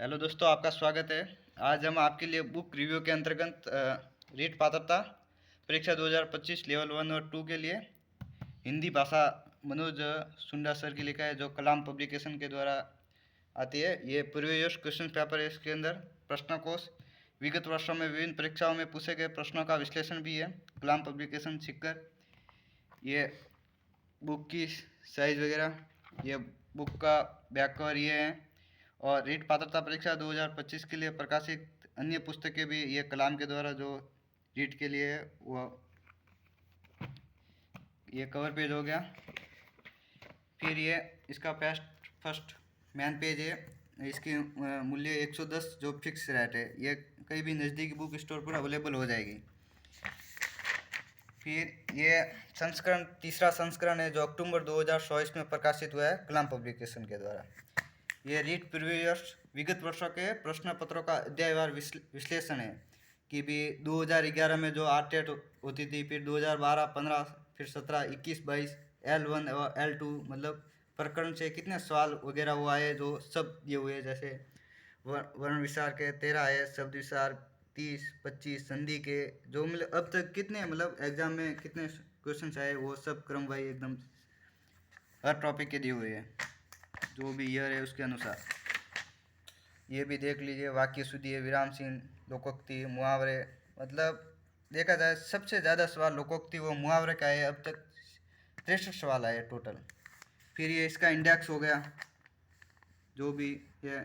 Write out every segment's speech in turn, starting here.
Hello दोस्तों, आपका स्वागत है। आज हम आपके लिए बुक रिव्यू के अंतर्गत रीट पात्रता परीक्षा 2025 लेवल 1 और 2 के लिए हिंदी भाषा मनोज सुंडा सर की लिखा है, जो कलाम पब्लिकेशन के द्वारा आती है। ये प्रीवियस क्वेश्चन पेपर है। इसके अंदर प्रश्नकोश, विगत वर्षों में विभिन्न परीक्षाओं में पूछे गए प्रश्नों का विश्लेषण भी है। कलाम पब्लिकेशन सीखकर ये बुक की साइज वगैरह, ये बुक का बैक कवर ये है। और रीट पात्रता परीक्षा 2025 के लिए प्रकाशित अन्य पुस्तकें भी ये कलाम के द्वारा जो रीट के लिए है, वो ये कवर पेज हो गया। फिर ये इसका फर्स्ट मेन पेज है। इसकी मूल्य 110 जो फिक्स रेट है, ये कहीं भी नज़दीकी बुक स्टोर पर अवेलेबल हो जाएगी। फिर ये संस्करण, तीसरा संस्करण है जो अक्टूबर 2024 में प्रकाशित हुआ है कलाम पब्लिकेशन के द्वारा। ये रीट प्रीवियस विगत वर्षों के प्रश्न पत्रों का अध्यायवार विश्लेषण है कि भी 2011 में जो आरटेट होती थी, फिर 2012, 15, फिर 17, 21, 22 L1 और L2 मतलब प्रकरण से कितने सवाल वगैरह वो आए, जो सब दिए हुए हैं। जैसे वर्ण विचार के 13 है, शब्द विचार 30, 25, संधि के जो मतलब अब तक कितने मतलब एग्जाम में कितने क्वेश्चन आए, वो सब क्रम वाइज एकदम हर टॉपिक के दिए हुए हैं, जो भी ईयर है उसके अनुसार। ये भी देख लीजिए, वाक्य शुद्धि, विराम चिन्ह, लोकोक्ति, मुहावरे। मतलब देखा जाए सबसे ज़्यादा सवाल लोकोक्ति व मुहावरे का है। अब तक 63 सवाल आए टोटल। फिर ये इसका इंडेक्स हो गया, जो भी ये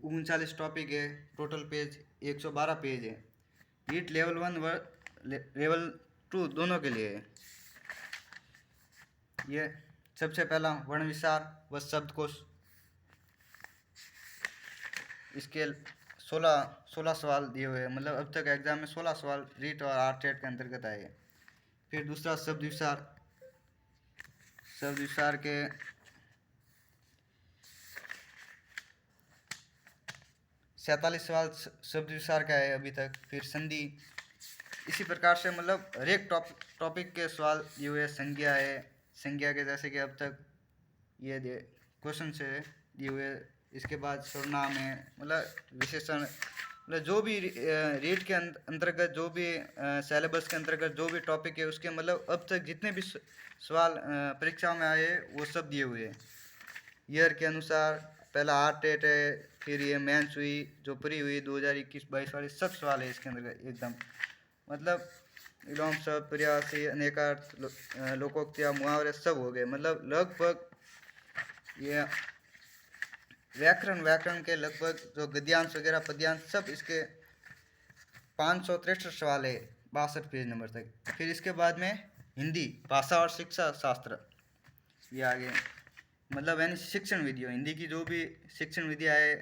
39 टॉपिक है, टोटल पेज 112 पेज है। नीट लेवल 1 व लेवल 2 दोनों के लिए है। ये सबसे पहला वर्ण विचार व शब्दकोश, इसके 16 सवाल दिए हुए हैं। मतलब अब तक एग्जाम में 16 सवाल रीट और आरटेट के अंतर्गत आए हैं। फिर दूसरा शब्द विचार, शब्द विचार के 47 सवाल शब्द विचार का है अभी तक। फिर संधि, इसी प्रकार से मतलब हर एक टॉपिक के सवाल दिए हुए। संज्ञा है, संज्ञा के जैसे कि अब तक ये क्वेश्चन से दिए हुए। इसके बाद सर्वनाम है, मतलब विशेषण, मतलब जो भी रीट के अंतर्गत जो भी सिलेबस के अंतर्गत जो भी टॉपिक है, उसके मतलब अब तक जितने भी सवाल परीक्षाओं में आए वो सब दिए हुए हैं। ईयर के अनुसार पहला आरटेट है, फिर ये मेंस हुई जो प्री हुई 2021-22 वाली, सब सवाल है इसके अंदर एकदम। मतलब विलोम शब्द, प्रयासी, अनेकार्थ, लोकोक्तियाँ, मुहावरे सब हो गए। मतलब लगभग ये व्याकरण के लगभग जो गद्यांश वगैरह पद्यांश सब इसके 563 सवाल है 62 पेज नंबर तक। फिर इसके बाद में हिंदी भाषा और शिक्षा शास्त्र, ये आगे मतलब यानी शिक्षण विधियों, हिंदी की जो भी शिक्षण विधियाँ है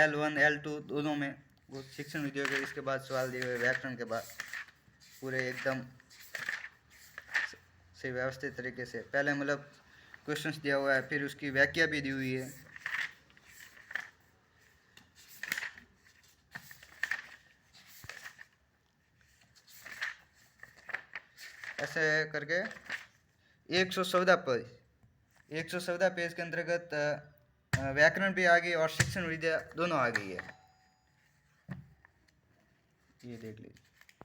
L1 L2 दोनों में, वो शिक्षण विधियों के इसके बाद सवाल दिए हुए व्याकरण के बाद पूरे एकदम से व्यवस्थित तरीके से। पहले मतलब क्वेश्चंस दिया हुआ है, फिर उसकी व्याख्या भी दी हुई है। ऐसे करके 114 पेज, 114 पेज के अंतर्गत व्याकरण भी आ गई और शिक्षण विद्या दोनों आ गई है। ये देख लीजिए।